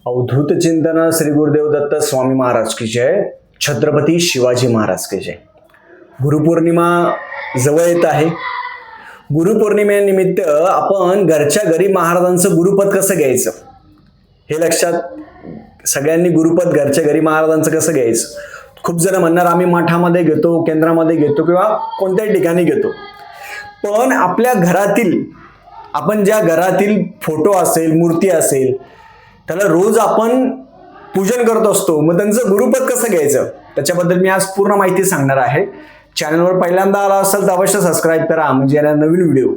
अवधूत चिंतन श्री गुरुदेव दत्त स्वामी महाराज की जय. छत्रपती शिवाजी महाराज की जय. गुरुपौर्णिमा जवळ येत आहे. गुरुपौर्णिमेनिमित्त आपण घरच्या घरी महाराजांचं गुरुपद कसं घ्यायचं हे लक्षात सगळ्यांनी गुरुपद घरच्या घरी महाराजांचं कसं घ्यायचं. खूप जण म्हणणार आम्ही मठामध्ये घेतो, केंद्रामध्ये घेतो किंवा कोणत्याही ठिकाणी घेतो. पण आपल्या घरातील आपण ज्या घरातील फोटो असेल, मूर्ती असेल, त्याला रोज आपण पूजन करत असतो. मग त्यांचं गुरुपद कसं घ्यायचं त्याच्याबद्दल मी आज पूर्ण माहिती सांगणार आहे. चॅनलवर पहिल्यांदा आला असेल तर अवश्य सबस्क्राईब करा, म्हणजे येणारे नवीन व्हिडिओ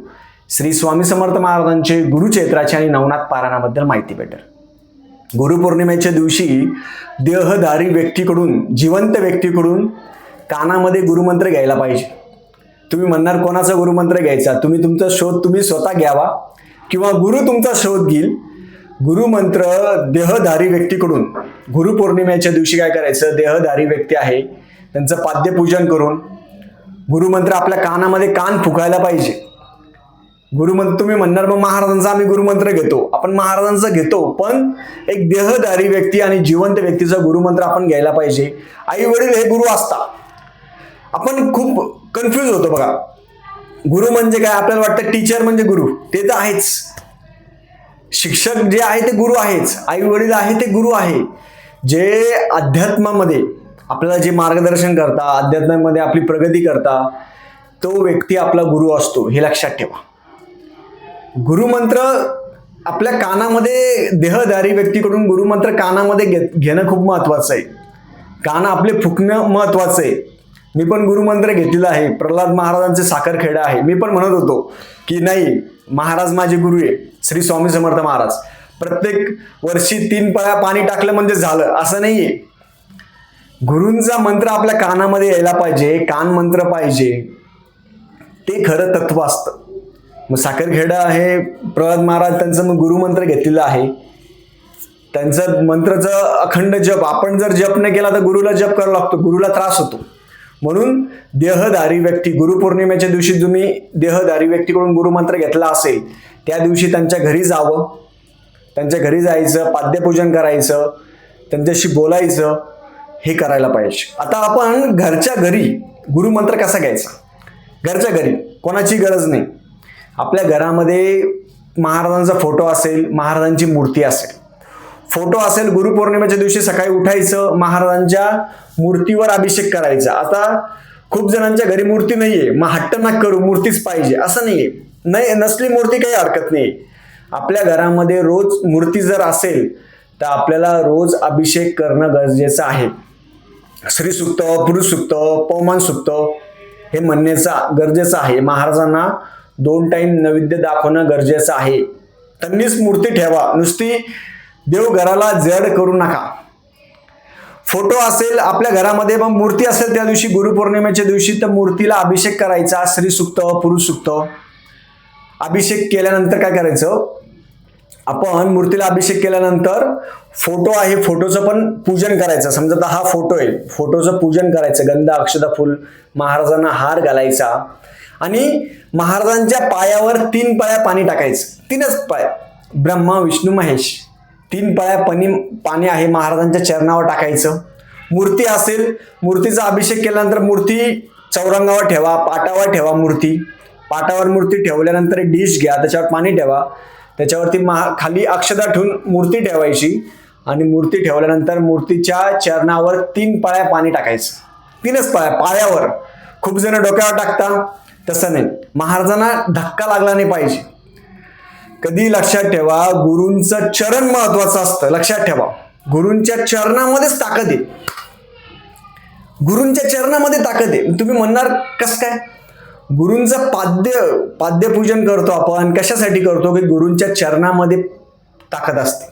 श्री स्वामी समर्थ महाराजांचे गुरुचैत्राची आणि नवनाथ पारायणाबद्दल माहिती भेटेल. गुरुपौर्णिमेच्या दिवशी देहधारी व्यक्तीकडून, जिवंत व्यक्तीकडून कानामध्ये गुरुमंत्र घ्यायला पाहिजे. तुम्ही म्हणणार कोणाचा गुरुमंत्र घ्यायचा? तुम्ही तुमचा शोध तुम्ही स्वतः घ्यावा किंवा गुरु तुमचा शोध घेईल. गुरुमंत्र देहधारी व्यक्तीकडून गुरुपौर्णिमेच्या दिवशी काय करायचं, देहधारी व्यक्ती आहे त्यांचं पाद्यपूजन करून गुरुमंत्र आपल्या कानामध्ये कान फुकायला पाहिजे. गुरुमंत्र तुम्ही म्हणणार मग महाराजांचा आम्ही गुरुमंत्र घेतो. आपण महाराजांचा घेतो, पण एक देहधारी व्यक्ती आणि जिवंत व्यक्तीचा गुरुमंत्र आपण घ्यायला पाहिजे. आई वडील हे गुरु असतात. आपण खूप कन्फ्यूज होतो बघा. गुरु म्हणजे काय? आपल्याला वाटतं टीचर म्हणजे गुरु, ते तर आहेच. शिक्षक जे आहे ते गुरु आहेच. आई वडील आहे ते गुरु आहे. जे अध्यात्मामध्ये आपल्याला जे मार्गदर्शन करता, अध्यात्मामध्ये आपली प्रगती करता, तो व्यक्ती आपला गुरु असतो, हे लक्षात ठेवा. गुरुमंत्र आपल्या कानामध्ये, देहधारी व्यक्तीकडून गुरुमंत्र कानामध्ये घेणं खूप महत्वाचं आहे. कान आपले फुकणं महत्वाचं आहे. मी पण गुरुमंत्र घेतलेला आहे. प्रल्हाद महाराजांचे साखरखेडा आहे. मी पण म्हणत होतो की नाही, महाराज माझे गुरु आहे, श्री स्वामी समर्थ महाराज. प्रत्येक वर्षी 3 पळ्या पाणी टाकलं म्हणजे झालं असं नाहीये. गुरूंचा मंत्र आपल्या कानामध्ये यायला पाहिजे, कान मंत्र पाहिजे, ते खरं तत्व असतं. मग साखरखेडा आहे, प्रल्हाद महाराज त्यांचं मग गुरुमंत्र घेतलेलं आहे. त्यांचं मंत्रचं अखंड जप, आपण जर जप नाही केला तर गुरुला जप करावा लागतो, गुरुला त्रास होतो. म्हणून देहधारी व्यक्ती, गुरुपौर्णिमेच्या दिवशी तुम्ही देहधारी व्यक्तीकडून गुरुमंत्र घेतला असेल, त्या दिवशी त्यांच्या घरी जावं, त्यांच्या घरी जायचं, पाद्यपूजन करायचं, त्यांच्याशी बोलायचं, हे करायला पाहिजे. आता आपण घरच्या घरी गुरुमंत्र कसा घ्यायचा? घरच्या घरी कोणाची गरज नाही. आपल्या घरामध्ये महाराजांचा फोटो असेल, महाराजांची मूर्ती असेल, फोटो असेल, गुरुपौर्णिमेच्या दिवशी सकाळी उठायचं, महाराजांच्या मूर्तीवर अभिषेक करायचा. आता खूप जणांच्या घरी मूर्ती नाहीये, मग हट्ट नका करू, मूर्तीच पाहिजे असं नाहीये. नाही, नसली मूर्ती काही हरकत नाही. आपल्या घरामध्ये रोज मूर्ती जर असेल तर आपल्याला रोज अभिषेक करणं गरजेचं आहे. श्री सुक्त, पुरुष सुक्त, पवमान सुक्त हे म्हणण्याचं गरजेचं आहे. महाराजांना 2 टाइम नैवेद्य दाखवणं गरजेचं आहे. त्यांनीच मूर्ती ठेवा, नुसती देवघराला जड करू नका. फोटो असेल आपल्या घरामध्ये, मग मूर्ती असेल त्या दिवशी गुरुपौर्णिमेच्या दिवशी, तर मूर्तीला अभिषेक करायचा. श्री सुक्त, पुरुष सुक्त अभिषेक केल्यानंतर काय करायचं, आपण मूर्तीला अभिषेक केल्यानंतर फोटो आहे, फोटोचं पण पूजन करायचं. समजा आता हा फोटो आहे, फोटोचं पूजन करायचं. गंध, अक्षता, फुल, महाराजांना हार घालायचा आणि महाराजांच्या पायावर 3 पळ्या पाणी टाकायचं. 3च पाय, ब्रह्मा, विष्णू, महेश, 3 पळ्या पाणी आहे महाराजांच्या चरणावर टाकायचं. मूर्ती असेल, मूर्तीचा अभिषेक केल्यानंतर मूर्ती चौरंगावर ठेवा, पाटावर ठेवा. पाटावर मूर्ती ठेवल्यानंतर एक डिश घ्या, त्याच्यावर पाणी ठेवा, त्याच्यावरती खाली अक्षता ठेवून मूर्ती ठेवायची आणि मूर्ती ठेवल्यानंतर मूर्तीच्या चरणावर 3 पळ्या पाणी टाकायचं. 3च पळ्या पायावर. खूप जण डोक्यावर टाकता, तसं नाही. महाराजांना धक्का लागला नाही पाहिजे. कधी लक्षात ठेवा, गुरूंचं चरण महत्वाचं असतं. लक्षात ठेवा, गुरूंच्या चरणामध्येच ताकद आहे. गुरूंच्या चरणामध्ये ताकद आहे. तुम्ही म्हणणार कसं काय? गुरूंचं पाद्यपूजन करतो आपण, कशासाठी करतो? की गुरूंच्या चरणामध्ये ताकद असते.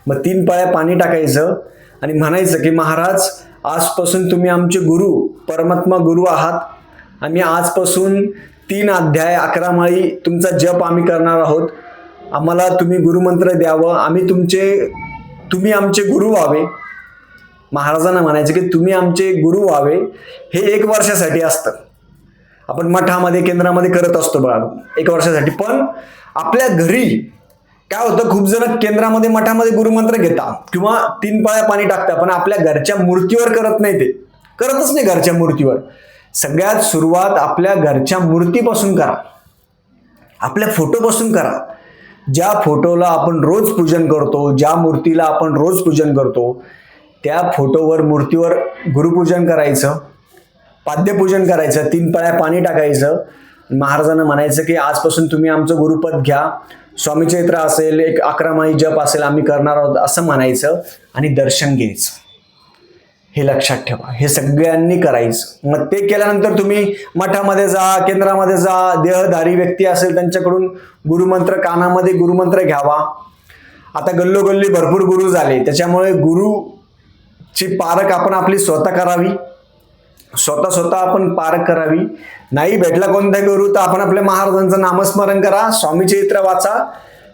मग 3 पळ्या पाणी टाकायचं आणि म्हणायचं की महाराज, आजपासून तुम्ही आमचे गुरु, परमात्मा गुरु आहात. आम्ही आजपासून 3 अध्याय, 11 माळी तुमचा जप आम्ही करणार आहोत. आम्हाला तुम्ही गुरुमंत्र द्यावं. तुम्ही आमचे गुरु व्हावे. महाराजांना म्हणायचे की तुम्ही आमचे गुरु व्हावे. हे 1 वर्षासाठी असतं. आपण मठामध्ये, केंद्रामध्ये करत असतो बघा, 1 वर्षासाठी. पण आपल्या घरी काय होतं, खूप जण केंद्रामध्ये मठामध्ये गुरुमंत्र घेतात किंवा 3 पळ्या पाणी टाकतात, पण आपल्या घरच्या मूर्तीवर करत नाही, ते करतच नाही घरच्या मूर्तीवर. सगळ्यात सुरुवात आपल्या घरच्या मूर्तीपासून करा, आपल्या फोटोपासून करा. ज्या फोटोला आपण रोज पूजन करतो, ज्या मूर्तीला आपण रोज पूजन करतो, त्या फोटोवर मूर्तीवर गुरुपूजन करायचं, पाद्यपूजन करायचं, 3 पळ्या पाणी टाकायचं. महाराजांना म्हणायचं की आजपासून तुम्ही आमचं गुरुपद घ्या, स्वामी चैत्र असेल, एक 11 माळी जप असेल आम्ही करणार आहोत असं म्हणायचं आणि दर्शन घ्यायचं. हे लक्षात ठेवा, हे सगळ्यांनी करायचं. मग ते केल्यानंतर तुम्ही मठामध्ये जा, केंद्रामध्ये जा, देहधारी व्यक्ती असेल त्यांच्याकडून गुरुमंत्र, कानामध्ये गुरुमंत्र घ्यावा. आता गल्लोगल्ली भरपूर गुरु झाले, त्याच्यामुळे गुरुची पारख आपण आपली स्वतः करावी, स्वतः आपण पारख करावी. नाही भेटला कोणता गुरु तर आपण आपल्या महाराजांचं नामस्मरण करा, स्वामी चरित्र वाचा,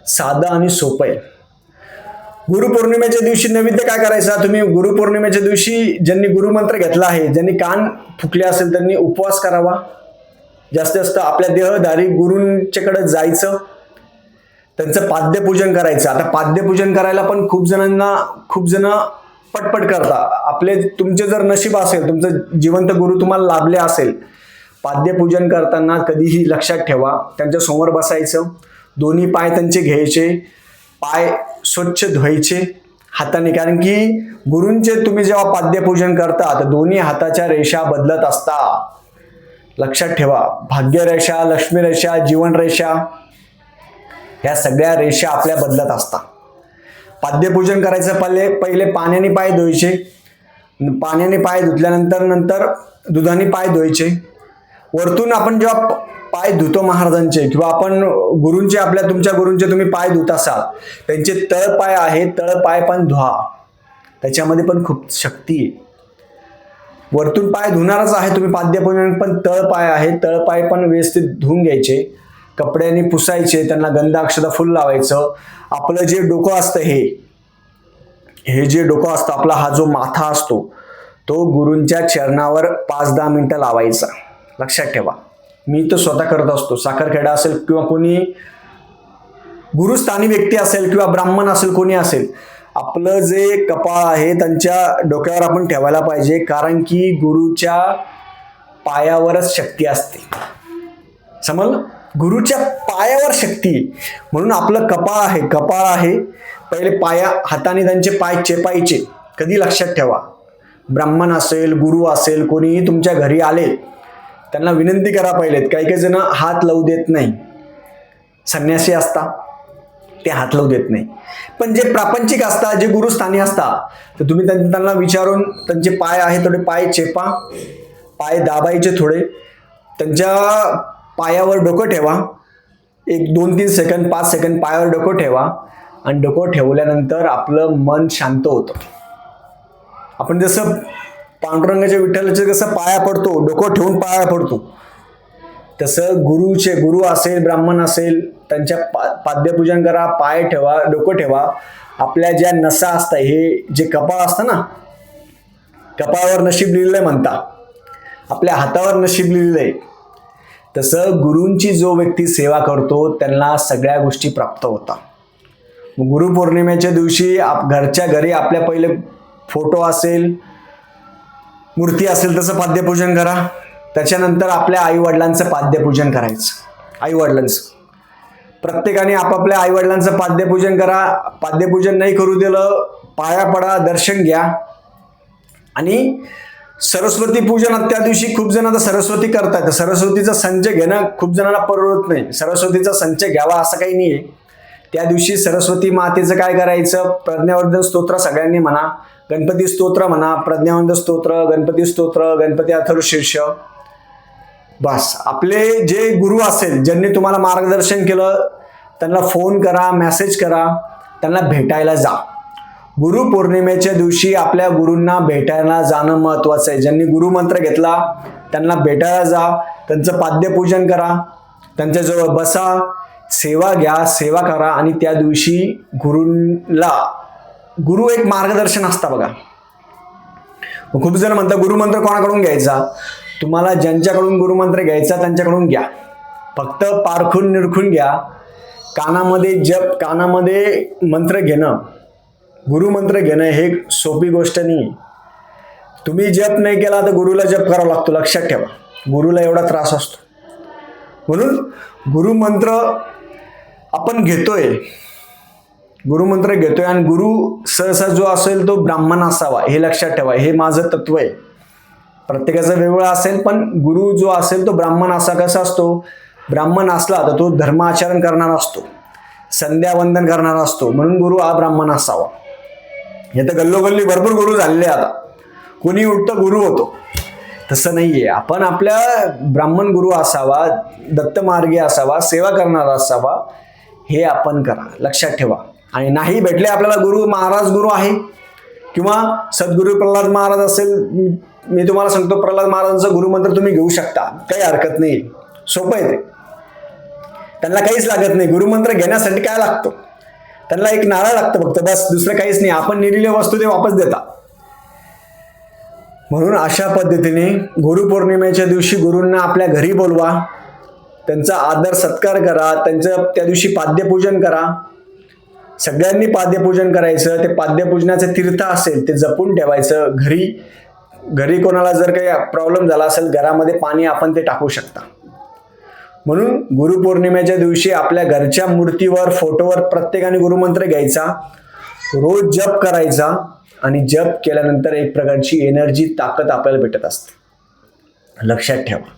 साधं आणि सोपं आहे. गुरुपौर्णिमेच्या दिवशी नैवेद्य काय करायचा, तुम्ही गुरुपौर्णिमेच्या दिवशी ज्यांनी गुरुमंत्र घेतला आहे, ज्यांनी कान फुकले असेल त्यांनी उपवास करावा. जास्तीत जास्त आपल्या देहधारी गुरूंच्याकडे जायचं, त्यांचं पाद्यपूजन करायचं. आता पाद्यपूजन करायला पण खूप जण पटपट करता. आपले तुमचे जर नशीब असेल, तुमचं जिवंत गुरु तुम्हाला लाभले असेल, पाद्यपूजन करताना कधीही लक्षात ठेवा, त्यांच्या समोर बसायचं, दोन्ही पाय त्यांचे घ्यायचे, पाय स्वच्छ धुवायचे हाताने. कारण की गुरूंचे तुम्ही जेव्हा पाद्यपूजन करता तर दोन्ही हाताच्या रेषा बदलत असता. लक्षात ठेवा, भाग्यरेषा, लक्ष्मी रेषा, जीवन रेषा, ह्या सगळ्या रेषा आपल्या बदलत असतात. पाद्यपूजन करायचं पहिले पाण्याने पाय धुवायचे, पाण्याने पाय धुतल्यानंतर दुधाने पाय धुवायचे. वरतून आपण जेव्हा पाय धुतो महाराजांचे किंवा आपण गुरूंचे, तुमच्या गुरूंचे तुम्ही पाय धुत असाल, त्यांचे तळपाय आहे, तळपाय पण धुवा, त्याच्यामध्ये पण खूप शक्ती आहे. वरतून पाय धुणारच आहे तुम्ही पाद्यपूजन, पण तळपाय आहे, तळपाय पण व्यवस्थित धुवून घ्यायचे, कपड्याने पुसायचे, त्यांना गंध अक्षता फुल लावायचं. आपलं जे डोकं असतं, हे जे डोकं असतं, आपला हा जो माथा असतो, तो गुरूंच्या चरणावर 5-10 मिनिटं लावायचा. लक्षात ठेवा, मी तर स्वतः करत असतो. साखरखेडा असेल किंवा कोणी गुरुस्थानी व्यक्ती असेल किंवा ब्राह्मण असेल, कोणी असेल, आपलं जे कपाळ आहे त्यांच्या डोक्यावर आपण ठेवायला पाहिजे. कारण की गुरुच्या पायावरच शक्ती असते, समजलं? गुरुच्या पायावर शक्ती, म्हणून आपलं कपाळ आहे, पहिले हाताने त्यांचे पाय चेपायचे. कधी लक्षात ठेवा, ब्राह्मण असेल, गुरु असेल, कोणीही तुमच्या घरी आले, त्यांना विनंती करा पहिलेत. काही जण हात लावू देत नाही, संन्यासी असतात ते हात लावू देत नाही. पण जे प्रापंचिक असतात, जे गुरुस्थानी असतात, तर तुम्ही त्यांना विचारून त्यांचे पाय आहे थोडे पाय चेपा, पाय दाबायचे थोडे, त्यांच्या पायावर डोकं ठेवा, 1-2-3 सेकंद 5 सेकंद पायावर डोकं ठेवा. आणि डोकं ठेवल्यानंतर आपलं मन शांत होतं. आपण जसं पांडुरंगाच्या विठ्ठलाचे कसं पाया पडतो, डोकं ठेवून पाया पडतो, तसं गुरु असेल, ब्राह्मण असेल, त्यांच्या पाद्यपूजन करा, पाय ठेवा, डोकं ठेवा. आपल्या ज्या नसा असतात, हे जे कपाळ असतं ना, कपाळावर नशीब लिहिलंय म्हणता, आपल्या हातावर नशीब लिहिलंय, तसं गुरूंची जो व्यक्ती सेवा करतो त्यांना सगळ्या गोष्टी प्राप्त होतात. गुरुपौर्णिमेच्या दिवशी घरच्या घरी आपल्या पहिले फोटो असेल, मूर्ती असेल तसं पाद्यपूजन करा. त्याच्यानंतर आपल्या आईवडिलांचं पाद्यपूजन करायचं. आईवडिलांचं प्रत्येकाने आपापल्या आईवडिलांचं पाद्यपूजन करा. पाद्यपूजन नाही करू दिलं, पाया पडा, दर्शन घ्या. आणि सरस्वती पूजन त्या दिवशी खूप जण आता सरस्वती करतात, सरस्वतीचा संच घेणं खूप जणांना परवडत नाही. सरस्वतीचा संच घ्यावा असं काही नाहीये. त्या दिवशी सरस्वती मातेचं काय करायचं, प्रज्ञावर्धन स्तोत्र सगळ्यांनी म्हणा, गणपती स्तोत्र म्हणा, प्रज्ञावर्धन स्तोत्र, गणपती स्तोत्र, गणपती अथर्वशीर्ष. बस आपले जे गुरु असेल, ज्यांनी तुम्हाला मार्गदर्शन केलं, त्यांना फोन करा, मेसेज करा, त्यांना भेटायला जा. गुरुपौर्णिमेच्या दिवशी आपल्या गुरूंना भेटायला जाणं महत्वाचं आहे. ज्यांनी गुरुमंत्र घेतला त्यांना भेटायला जा, त्यांचं पाद्यपूजन करा, त्यांच्याजवळ बसा, सेवा घ्या, सेवा करा. आणि त्या दिवशी गुरु एक मार्गदर्शन असतं बघा. खूप जण म्हणतात गुरुमंत्र कोणाकडून घ्यायचा, तुम्हाला ज्यांच्याकडून गुरुमंत्र घ्यायचा त्यांच्याकडून घ्या, फक्त पारखून निरखून घ्या. कानामध्ये मंत्र घेणं, गुरुमंत्र घेणं हे सोपी गोष्ट नाही. तुम्ही जप नाही केला तर गुरुला जप करावा लागतो, लक्षात ठेवा. गुरुला एवढा त्रास असतो. म्हणून गुरुमंत्र आपण घेतोय आणि गुरु सहसा जो असेल तो ब्राह्मण असावा, हे लक्षात ठेवा. हे माझं तत्व आहे. प्रत्येकाचं वेगवेगळं असेल, पण गुरु जो असेल तो ब्राह्मण असा. कसा असतो? ब्राह्मण असला तर तो धर्माचरण करणारा असतो, संध्यावंदन करणारा असतो. म्हणून गुरु हा ब्राह्मण असावा. हे तर गल्लोगल्ली भरपूर गुरु झालेले आता. कोणी उठतं गुरु होतो, तसं नाहीये. आपण आपल्या ब्राह्मण गुरु असावा, दत्तमार्गी असावा, सेवा करणारा असावा. हे आपण करा, लक्षात ठेवा. आणि नाही भेटले आपल्याला गुरु, महाराज गुरु आहे किंवा सद्गुरू प्रल्हाद महाराज असेल, मी तुम्हाला सांगतो प्रल्हाद महाराजांचा गुरुमंत्र तुम्ही घेऊ शकता, काही हरकत नाही. सोपं आहे ते. त्यांना काहीच लागत नाही. गुरुमंत्र घेण्यासाठी काय लागतं? त्यांना एक नारळ लागतं फक्त, बस. दुसरं काहीच नाही. आपण निरीले वस्तू ते वापस देतात. म्हणून अशा पद्धतीने गुरुपौर्णिमेच्या दिवशी गुरूंना आपल्या घरी बोलवा, त्यांचा आदर सत्कार करा, त्यांचं त्या दिवशी पाद्यपूजन करा. सगळ्यांनी पाद्यपूजन करायचं. ते पाद्यपूजनाचे तीर्थ असेल ते जपून ठेवायचं. घरी कोणाला जर काही प्रॉब्लेम झाला असेल घरामध्ये पाणी, आपण ते टाकू शकता. म्हणून गुरुपौर्णिमेच्या दिवशी आपल्या घरच्या मूर्तीवर, फोटोवर प्रत्येकाने गुरुमंत्र घ्यायचा, रोज जप करायचा. आणि जप केल्यानंतर एक प्रकारची एनर्जी, ताकद आपल्याला भेटत असते, लक्षात ठेवा.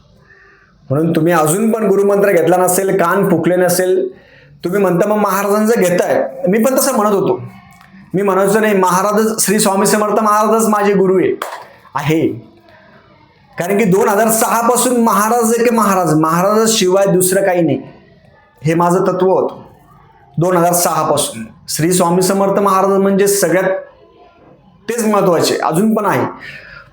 म्हणून तुम्ही अजून पण गुरुमंत्र घेतला नसेल, कान फुकले नसेल, तुम्ही म्हणता मग महाराजांचं घेताय. मी पण तसं म्हणत होतो. मी म्हणायचो नाही महाराजच, श्री स्वामी समर्थ महाराजच माझे गुरु आहे. कारण की 2006 पासून महाराज आहे की महाराज शिवाय दुसरं काही नाही, हे माझं तत्व होतं. 2006 पासून श्री स्वामी समर्थ महाराज म्हणजे सगळ्यात तेच महत्वाचे, अजून पण आहे.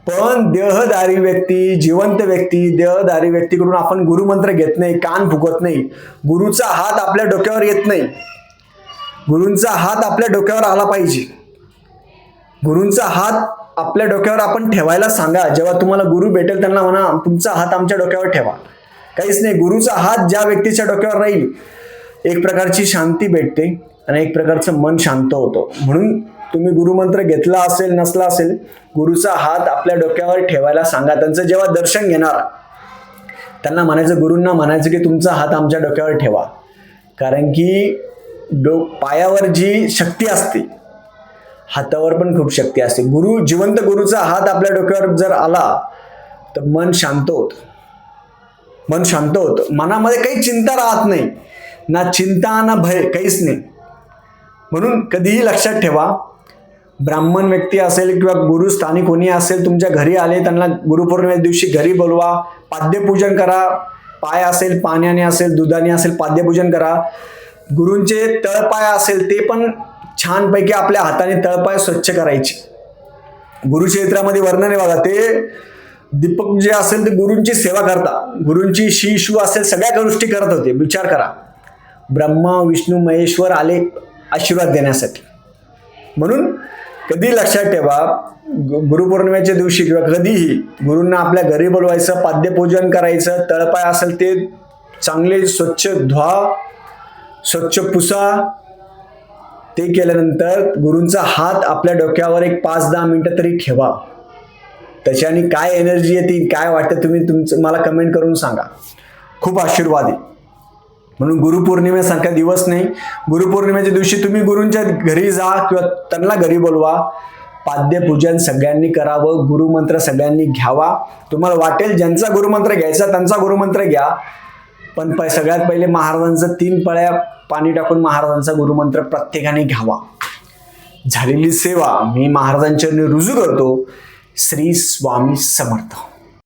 पण देहधारी व्यक्ती, जिवंत व्यक्ती, देहधारी व्यक्तीकडून आपण गुरुमंत्र घेत नाही, कान फुकत नाही. गुरुचा हात आपल्या डोक्यावर येत नाही. गुरूंचा हात आपल्या डोक्यावर आला पाहिजे. गुरूंचा हात आपल्या डोक्यावर आपण ठेवायला सांगा. जेव्हा तुम्हाला गुरु भेटेल त्यांना म्हणा तुमचा हात आमच्या डोक्यावर ठेवा. काहीच नाही, गुरुचा हात ज्या व्यक्तीच्या डोक्यावर राहील एक प्रकारची शांती भेटते आणि एक प्रकारचं मन शांत होतं. म्हणून तुम्ही गुरुमंत्र घेतला असेल नसला असेल, गुरुचा हात आपल्या डोक्यावर ठेवायला सांगा. त्यांचं जेव्हा दर्शन घेणार त्यांना म्हणायचं, गुरूंना म्हणायचं की तुमचा हात आमच्या डोक्यावर ठेवा. कारण की पायावर जी शक्ती असते, हातावर पण खूप शक्ती असते. जिवंत गुरुचा हात आपल्या डोक्यावर जर आला तर मन शांत होतं. मनामध्ये काही चिंता राहत नाही, ना चिंता ना भय, काहीच नाही. म्हणून कधीही लक्षात ठेवा, ब्राह्मण व्यक्ती असेल किंवा गुरुस्थानी कोणी असेल तुमच्या घरी आले, त्यांना गुरुपौर्णिमे दिवशी घरी बोलवा, पाद्यपूजन करा. पाय असेल पाण्याने असेल दुधाने असेल पाद्यपूजन करा. गुरूंचे तळपाय असेल ते पण छानपैकी आपल्या हाताने तळपाय स्वच्छ करायचे. गुरुचरित्रामध्ये वर्णन आहे बघा, ते दीपक जे असेल ते गुरूंची सेवा करता, गुरूंची शिशू असेल सगळ्या गोष्टी करत होते. विचार करा, ब्रह्मा विष्णू महेश्वर आले आशीर्वाद देण्यासाठी. म्हणून कधी लक्षात ठेवा, गुरुपौर्णिमेच्या दिवशी किंवा कधीही गुरूंना आपल्या घरी बोलवायचं, पाद्यपूजन करायचं. तळपाय असेल ते चांगले स्वच्छ धुवा, स्वच्छ पुसा. ते केल्यानंतर गुरूंचा हात आपल्या डोक्यावर एक 5-10 मिनिटं तरी ठेवा. त्याच्याने काय एनर्जी येते, काय वाटतं, तुम्ही मला कमेंट करून सांगा. खूप आशीर्वाद आहे. म्हणून गुरुपौर्णिमेसारखा दिवस नाही. गुरुपौर्णिमेच्या दिवशी तुम्ही गुरूंच्या घरी जा किंवा त्यांना घरी बोलवा. पाद्यपूजन सगळ्यांनी करावं, गुरुमंत्र सगळ्यांनी घ्यावा. तुम्हाला वाटेल ज्यांचा गुरुमंत्र घ्यायचा त्यांचा गुरुमंत्र घ्या, पण सगळ्यात पहिले महाराजांचं 3 पळ्या पाणी टाकून महाराजांचा गुरुमंत्र प्रत्येकाने घ्यावा. झालेली सेवा मी महाराजांच्या रुजू करतो. श्री स्वामी समर्थ.